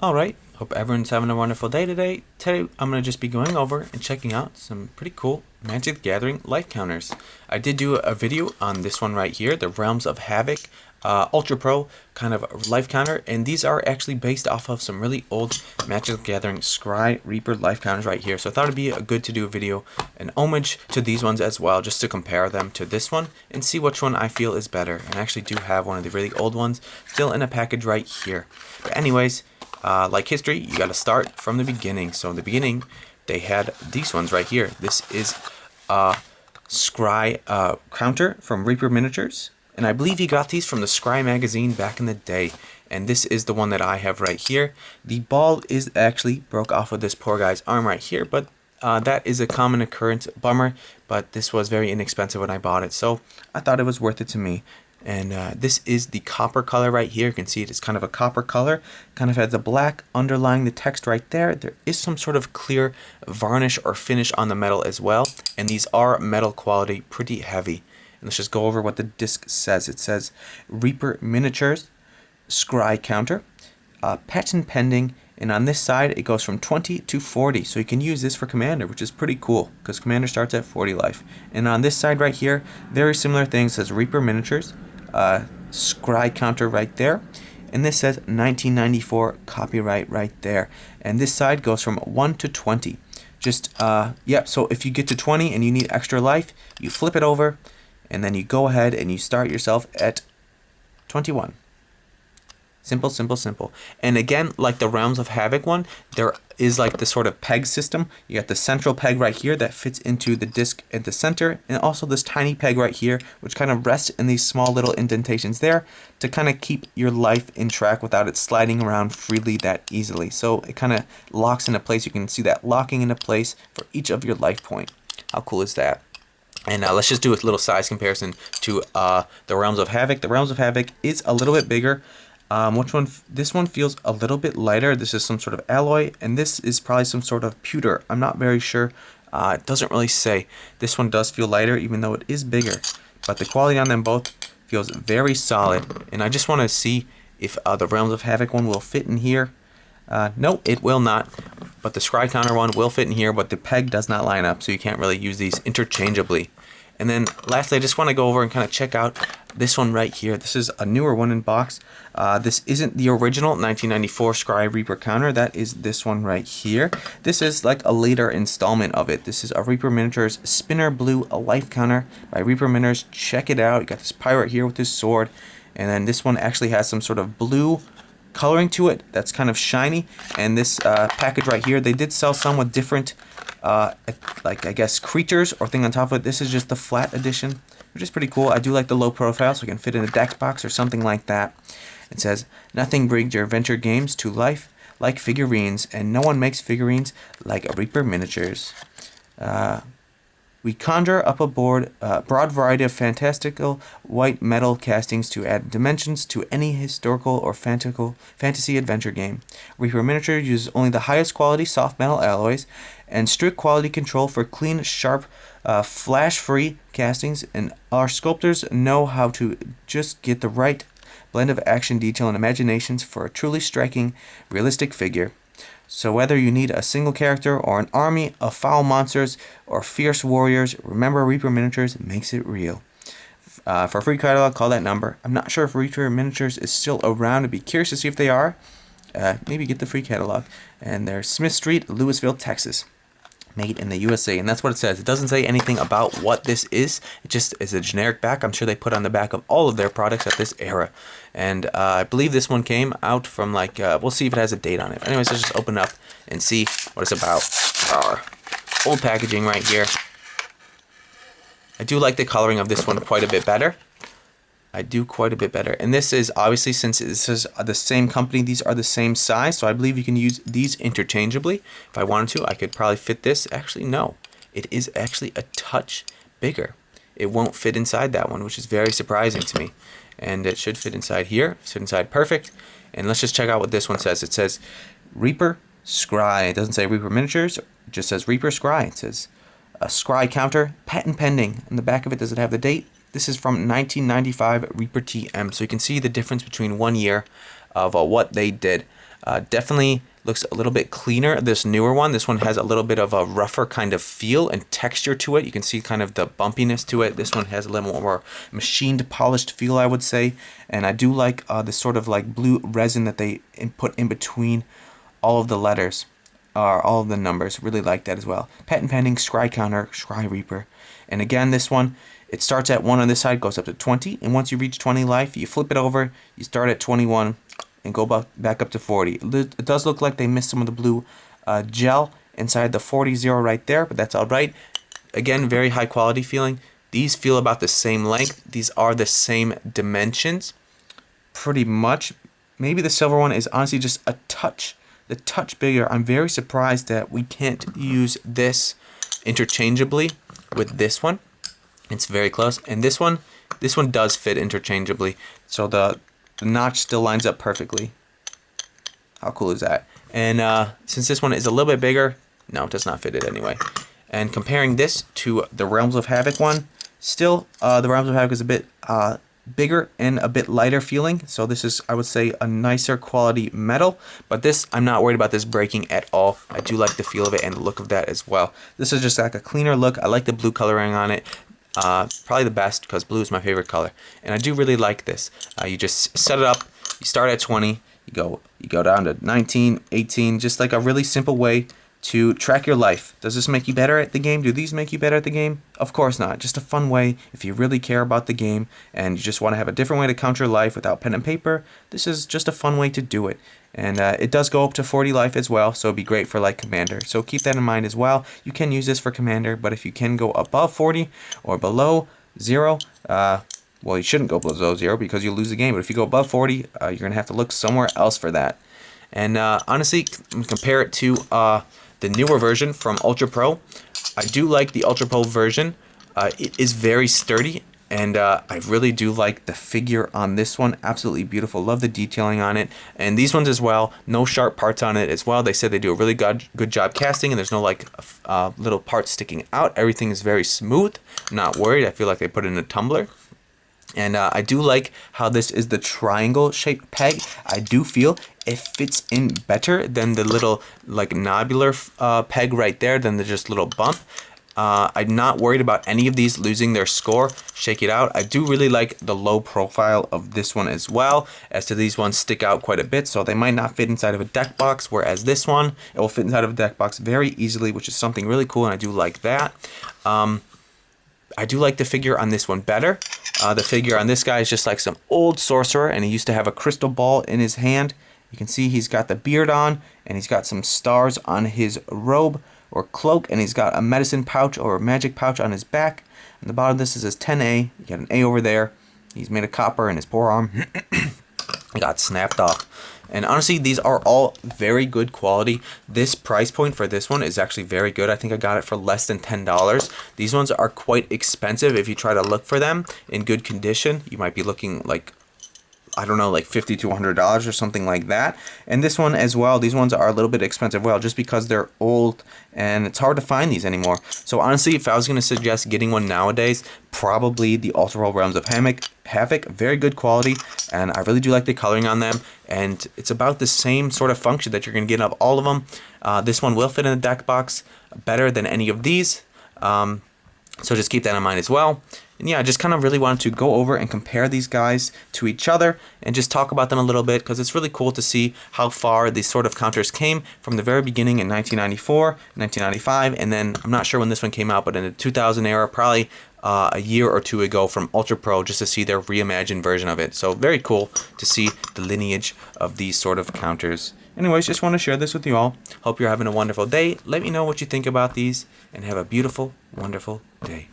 Alright, hope everyone's having a wonderful day today. Today I'm going to just be going over and checking out some pretty cool Magic the Gathering life counters. I did do a video on this one right here, the Realms of Havoc Ultra Pro kind of life counter, and these are actually based off of some really old Magic the Gathering Scrye Reaper life counters right here. So I thought it'd be good to do a video, an homage to these ones as well, just to compare them to this one and see which one I feel is better. And I actually do have one of the really old ones still in a package right here. But anyways, like history, you got to start from the beginning. So in the beginning, they had these ones right here. This is a Scrye counter from Reaper Miniatures, and I believe you got these from the Scrye magazine back in the day. And this is the one that I have right here. The ball is actually broke off of this poor guy's arm right here, but that is a common occurrence. Bummer, but this was very inexpensive when I bought it, so I thought it was worth it to me. And this is the copper color right here. You can see it's kind of a copper color. Kind of has the black underlying the text right there. There is some sort of clear varnish or finish on the metal as well. And these are metal quality, pretty heavy. And let's just go over what the disc says. It says Reaper Miniatures, Scrye counter, patent pending. And on this side, it goes from 20 to 40. So you can use this for Commander, which is pretty cool because Commander starts at 40 life. And on this side right here, very similar thing. It says Reaper Miniatures, Scrye counter right there, and this says 1994 copyright right there. And this side goes from 1 to 20. Just so if you get to 20 and you need extra life, you flip it over and then you go ahead and you start yourself at 21. Simple, simple, simple. And again, like the Realms of Havoc one, there is like the sort of peg system. You got the central peg right here that fits into the disc at the center, and also this tiny peg right here, which kind of rests in these small little indentations there to kind of keep your life in track without it sliding around freely that easily. So it kind of locks into place. You can see that locking into place for each of your life point. How cool is that? And let's just do a little size comparison to the Realms of Havoc. The Realms of Havoc is a little bit bigger. This one feels a little bit lighter. This is some sort of alloy, and this is probably some sort of pewter. I'm not very sure. It doesn't really say. This one does feel lighter, even though it is bigger. But the quality on them both feels very solid. And I just want to see if the Realms of Havoc one will fit in here. No, it will not. But the Scrye counter one will fit in here, but the peg does not line up, so you can't really use these interchangeably. And then lastly, I just want to go over and kind of check out this one right here. This is a newer one in box. This isn't the original 1994 Scrye Reaper counter. That is this one right here. This is like a later installment of it. This is a Reaper Miniatures Spinner Blue, a life counter by Reaper Miniatures. Check it out. You got this pirate here with his sword. And then this one actually has some sort of blue coloring to it that's kind of shiny. And this package right here, they did sell some with different like I guess creatures or thing on top of it. This is just the flat edition, which is pretty cool. I do like the low profile, so it can fit in a deck box or something like that. It says, nothing brings your adventure games to life like figurines, and no one makes figurines like Reaper Miniatures. We conjure up a broad variety of fantastical white metal castings to add dimensions to any historical or fantasy adventure game. Reaper Miniature uses only the highest quality soft metal alloys and strict quality control for clean, sharp, flash-free castings, and our sculptors know how to just get the right blend of action, detail, and imaginations for a truly striking, realistic figure. So whether you need a single character or an army of foul monsters or fierce warriors, remember Reaper Miniatures makes it real. For a free catalog, call that number. I'm not sure if Reaper Miniatures is still around. I'd be curious to see if they are. Maybe get the free catalog. And they're Smith Street, Louisville, Texas. Made in the USA, and that's what it says. It doesn't say anything about what this is. It just is a generic back. I'm sure they put on the back of all of their products at this era. And I believe this one came out from like, we'll see if it has a date on it. But anyways, let's just open up and see what it's about. Our old packaging right here. I do like the coloring of this one quite a bit better. And this is obviously, since this is the same company, these are the same size, so I believe you can use these interchangeably. If I wanted to, I could probably fit this. Actually, no. It is actually a touch bigger. It won't fit inside that one, which is very surprising to me. And it should fit inside here. Fit inside perfect. And let's just check out what this one says. It says Reaper Scrye. It doesn't say Reaper Miniatures. It just says Reaper Scrye. It says a Scrye counter, patent pending. On the back of it, does it have the date? This is from 1995 Reaper TM, so you can see the difference between 1 year of what they did. Definitely looks a little bit cleaner, this newer one. This one has a little bit of a rougher kind of feel and texture to it. You can see kind of the bumpiness to it. This one has a little more machined, polished feel, I would say. And I do like this sort of like blue resin that they put in between all of the letters, all of the numbers. Really like that as well. Patent pending, Scrye counter, Scrye Reaper. And again, this one, it starts at 1 on this side, goes up to 20. And once you reach 20 life, you flip it over, you start at 21, and go back up to 40. It does look like they missed some of the blue gel inside the 40 right there, but that's all right. Again, very high quality feeling. These feel about the same length. These are the same dimensions, pretty much. Maybe the silver one is honestly just a touch, the touch bigger. I'm very surprised that we can't use this interchangeably with this one. It's very close, and this one does fit interchangeably. So the notch still lines up perfectly. How cool is that? And since this one is a little bit bigger, no, it does not fit it anyway. And comparing this to the Realms of Havoc one, still the Realms of Havoc is a bit bigger and a bit lighter feeling. So this is, I would say, a nicer quality metal. But this, I'm not worried about this breaking at all. I do like the feel of it and the look of that as well. This is just like a cleaner look. I like the blue coloring on it. Probably the best because blue is my favorite color, and I do really like this. You just set it up, you start at 20, you go down to 19, 18, just like a really simple way to track your life. Does this make you better at the game? Do these make you better at the game? Of course not. Just a fun way if you really care about the game and you just want to have a different way to count your life without pen and paper. This is just a fun way to do it. And it does go up to 40 life as well, so it'd be great for like Commander. So keep that in mind as well. You can use this for Commander, but if you can go above 40 or below 0, well, you shouldn't go below 0 because you'll lose the game. But if you go above 40, you're going to have to look somewhere else for that. And honestly, compare it to the newer version from Ultra Pro. I do like the Ultra Pro version. It is very sturdy, and I really do like the figure on this one. Absolutely beautiful. Love the detailing on it. And these ones as well. No sharp parts on it as well. They said they do a really good job casting, and there's no like little parts sticking out. Everything is very smooth. I'm not worried. I feel like they put it in a tumbler. And I do like how this is the triangle shaped peg. I do feel it fits in better than the little like nobular peg right there, than the just little bump. I'm not worried about any of these losing their score. Shake it out. I do really like the low profile of this one as well, as to these ones stick out quite a bit, so they might not fit inside of a deck box, whereas this one, it will fit inside of a deck box very easily, which is something really cool, and I do like that. I do like the figure on this one better. The figure on this guy is just like some old sorcerer, and he used to have a crystal ball in his hand. You can see he's got the beard on, and he's got some stars on his robe or cloak, and he's got a medicine pouch or a magic pouch on his back. On the bottom of this is his 10A. You got an A over there. He's made of copper, and his forearm got snapped off. And honestly, these are all very good quality. This price point for this one is actually very good. I think I got it for less than $10. These ones are quite expensive. If you try to look for them in good condition, you might be looking like, I don't know, like $50 to $100 or something like that. And this one as well, these ones are a little bit expensive, well, just because they're old and it's hard to find these anymore. So honestly, if I was going to suggest getting one nowadays, probably the Ultra Pro Realms of Havoc, very good quality, and I really do like the coloring on them, and it's about the same sort of function that you're going to get out of all of them. This one will fit in the deck box better than any of these, so just keep that in mind as well. And yeah, I just kind of really wanted to go over and compare these guys to each other and just talk about them a little bit, because it's really cool to see how far these sort of counters came from the very beginning in 1994, 1995, and then I'm not sure when this one came out, but in the 2000 era, probably a year or two ago from Ultra Pro, just to see their reimagined version of it. So very cool to see the lineage of these sort of counters. Anyways, just want to share this with you all. Hope you're having a wonderful day. Let me know what you think about these, and have a beautiful, wonderful day.